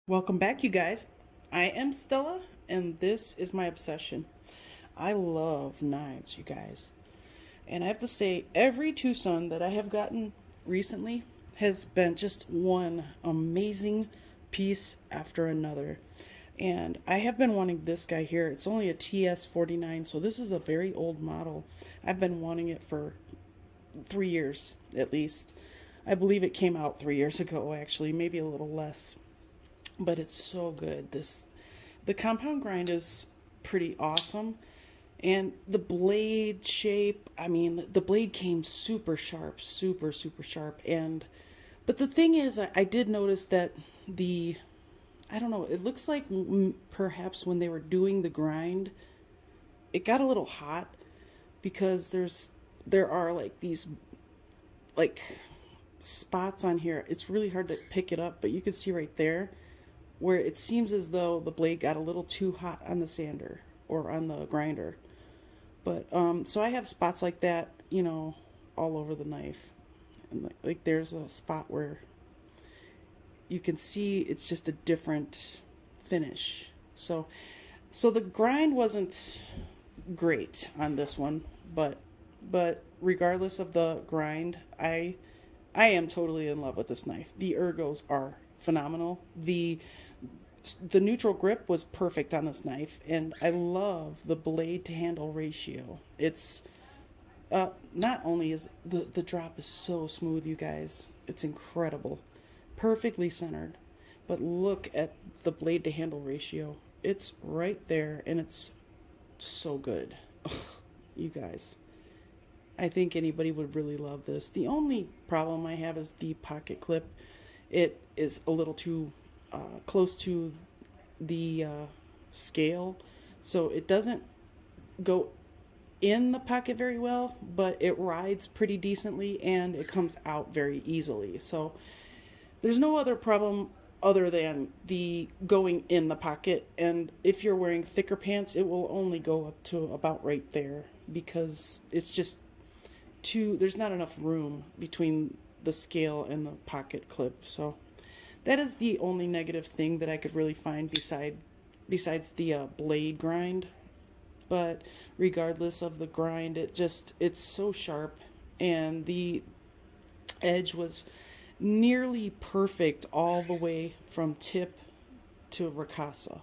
Welcome back, you guys. I am Stella, and this is my obsession. I love knives, you guys. And I have to say, every TwoSun that I have gotten recently has been just one amazing piece after another. And I have been wanting this guy here. It's only a TS49, so this is a very old model. I've been wanting it for 3 years, at least. I believe it came out 3 years ago, actually, maybe a little less. But it's so good. The compound grind is pretty awesome. And the blade shape, I mean, the blade came super sharp, super sharp. But the thing is, I did notice that I don't know, it looks like perhaps when they were doing the grind, it got a little hot because there are like these like spots on here. It's really hard to pick it up, but you can see right there where it seems as though the blade got a little too hot on the sander or on the grinder. But so I have spots like that, you know, all over the knife. And like there's a spot where you can see it's just a different finish. So the grind wasn't great on this one, but regardless of the grind, I am totally in love with this knife. The ergos are phenomenal. The neutral grip was perfect on this knife, and I love the blade to handle ratio. It's not only is the drop is so smooth, you guys, it's incredible, perfectly centered, but look at the blade to handle ratio. It's right there, and it's so good. Ugh, you guys, I think anybody would really love this. The only problem I have is the pocket clip. It is a little too close to the scale, so it doesn't go in the pocket very well, but it rides pretty decently and it comes out very easily. So there's no other problem other than the going in the pocket. And if you're wearing thicker pants, it will only go up to about right there because it's just there's not enough room between the scale and the pocket clip. So that is the only negative thing that I could really find besides the blade grind. But regardless of the grind, it's so sharp, and the edge was nearly perfect all the way from tip to ricasso.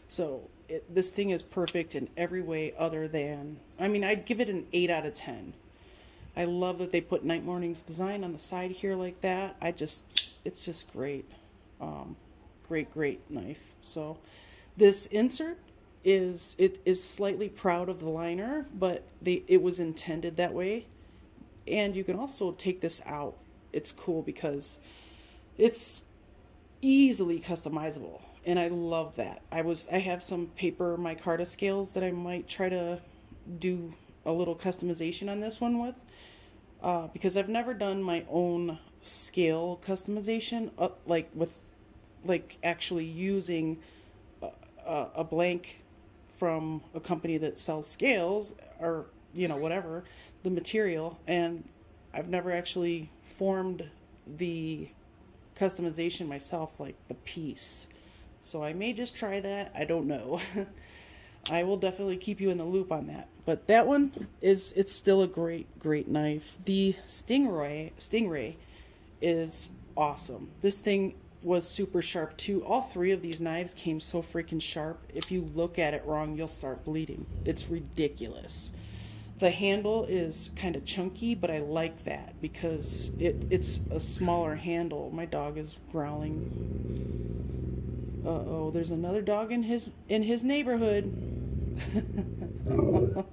So this thing is perfect in every way other than, I mean, I'd give it an 8 out of 10. I love that they put Night Morning's design on the side here like that. It's just great. Great knife. So this insert is slightly proud of the liner, but it was intended that way. And you can also take this out. It's cool because it's easily customizable, and I love that. I have some paper micarta scales that I might try to do a little customization on this one with, because I've never done my own scale customization like actually using a blank from a company that sells scales, or you know, whatever the material, and I've never actually formed the customization myself, like the piece. So I may just try that. I don't know. I will definitely keep you in the loop on that. But that one it's still a great knife. The Stingray is awesome. This thing was super sharp too. All three of these knives came so freaking sharp. If you look at it wrong, you'll start bleeding. It's ridiculous. The handle is kind of chunky, but I like that because it's a smaller handle. My dog is growling. Uh-oh, there's another dog in his neighborhood. Oh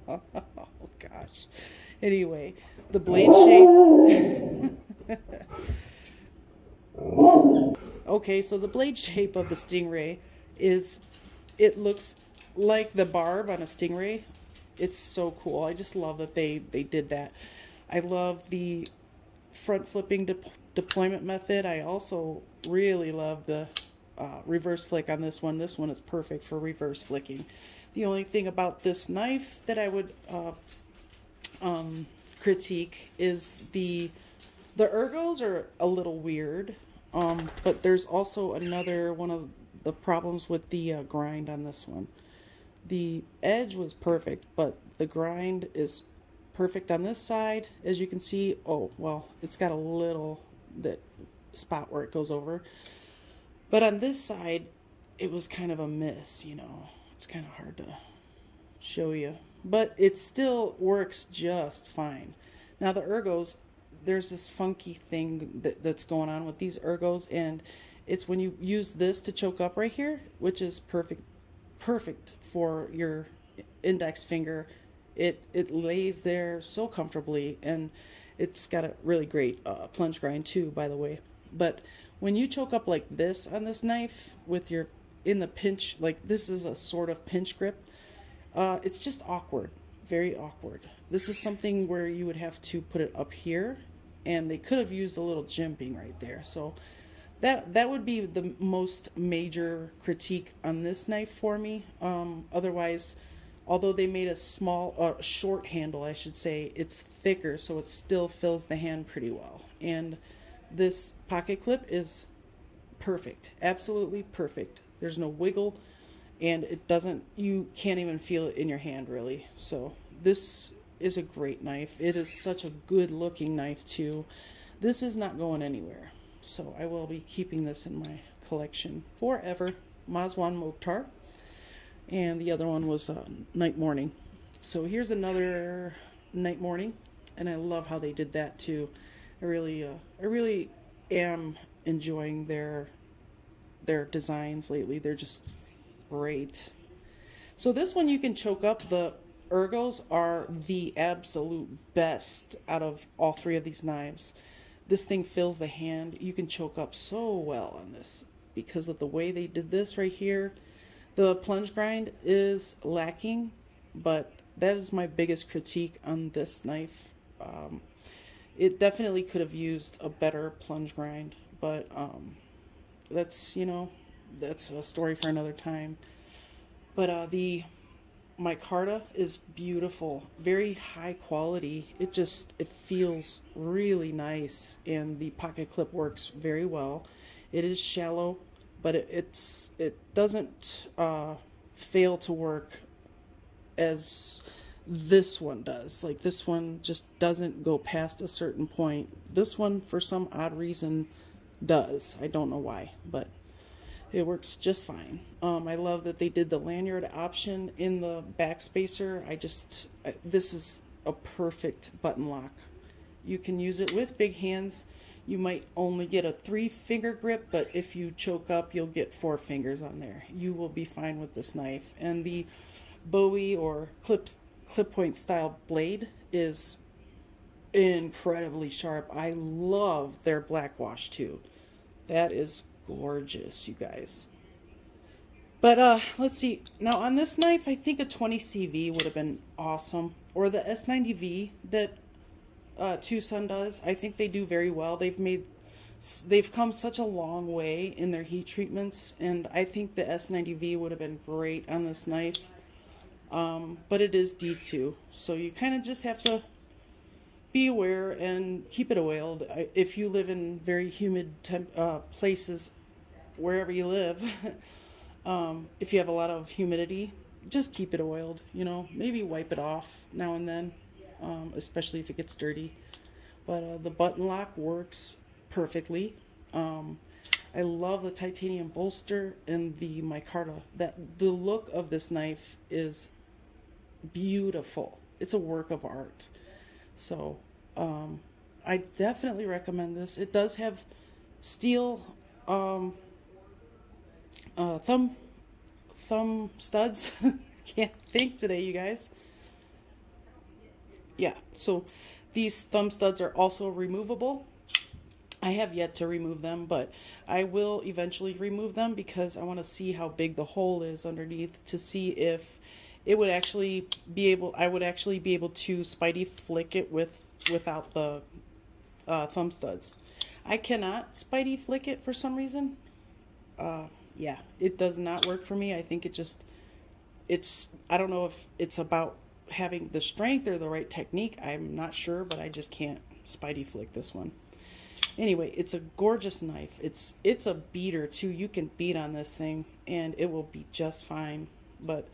gosh. Anyway, the blade shape. Okay, so the blade shape of the Stingray it looks like the barb on a Stingray. It's so cool. I just love that they did that. I love the front flipping deployment method. I also really love the reverse flick on this one. This one is perfect for reverse flicking. The only thing about this knife that I would critique is the ergos are a little weird. But there's also another one of the problems with the grind on this one. The edge was perfect, but the grind is perfect on this side. As you can see, oh, well, it's got a little that spot where it goes over. But on this side, it was kind of a miss, you know. It's kind of hard to show you. But it still works just fine. Now the ergos, there's this funky thing that's going on with these ergos, and it's when you use this to choke up right here, which is perfect for your index finger. It lays there so comfortably, and it's got a really great plunge grind too, by the way. But when you choke up like this on this knife with your in the pinch, like this is a sort of pinch grip, it's just awkward, very awkward. This is something where you would have to put it up here, and they could have used a little jimping right there. So that would be the most major critique on this knife for me. Otherwise, although they made a small, short handle, I should say, it's thicker, so it still fills the hand pretty well. And this pocket clip is perfect, absolutely perfect. There's no wiggle, and it doesn't, you can't even feel it in your hand really. So this is a great knife. It is such a good looking knife too. This is not going anywhere. So I will be keeping this in my collection forever. Mazwan Mokhtar. And the other one was Night Morning. So here's another Night Morning, and I love how they did that too. I really am enjoying their designs lately. They're just great. So this one you can choke up. The ergos are the absolute best out of all three of these knives. This thing fills the hand. You can choke up so well on this because of the way they did this right here. The plunge grind is lacking, but that is my biggest critique on this knife. It definitely could have used a better plunge grind, but that's, you know, that's a story for another time. But the micarta is beautiful, very high quality. It feels really nice, and the pocket clip works very well. It is shallow, but it doesn't fail to work as this one does. Like this one just doesn't go past a certain point. This one, for some odd reason, does. I don't know why, but it works just fine. I love that they did the lanyard option in the back spacer. This is a perfect button lock. You can use it with big hands. You might only get a 3-finger grip, but if you choke up, you'll get 4 fingers on there. You will be fine with this knife. And the Bowie or clip point style blade is incredibly sharp. I love their black wash too. That is gorgeous, you guys. But let's see. Now on this knife, I think a 20 CV would have been awesome, or the S90V that TwoSun's does. I think they do very well. They've come such a long way in their heat treatments, and I think the S90V would have been great on this knife. But it is D2, so you kind of just have to be aware and keep it oiled. If you live in very humid places, wherever you live, if you have a lot of humidity, just keep it oiled. You know, maybe wipe it off now and then, especially if it gets dirty. But the button lock works perfectly. I love the titanium bolster and the micarta. The look of this knife is beautiful. It's a work of art. So I definitely recommend this. It does have steel thumb studs. Can't think today, you guys. Yeah, so these thumb studs are also removable. I have yet to remove them, but I will eventually remove them because I want to see how big the hole is underneath to see if it would actually be able, I would actually be able to Spidey flick it without the thumb studs. I cannot Spidey flick it for some reason. Yeah, it does not work for me. I think I don't know if it's about having the strength or the right technique. I'm not sure, but I just can't Spidey flick this one. Anyway, it's a gorgeous knife. It's a beater too. You can beat on this thing and it will be just fine. But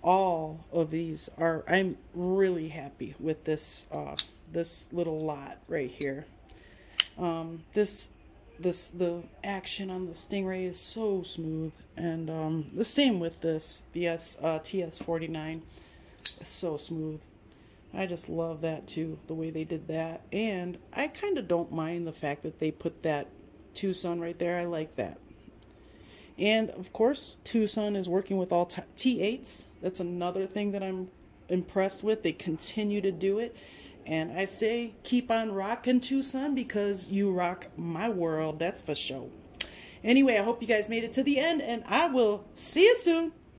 all of these are, I'm really happy with this this little lot right here. The action on the Stingray is so smooth, and the same with this, the TS49 is so smooth. I just love that too, the way they did that. And I kind of don't mind the fact that they put that TwoSun right there. I like that. And of course, TwoSun is working with all T8s. That's another thing that I'm impressed with. They continue to do it. And I say keep on rocking, TwoSun, because you rock my world. That's for sure. Anyway, I hope you guys made it to the end, and I will see you soon.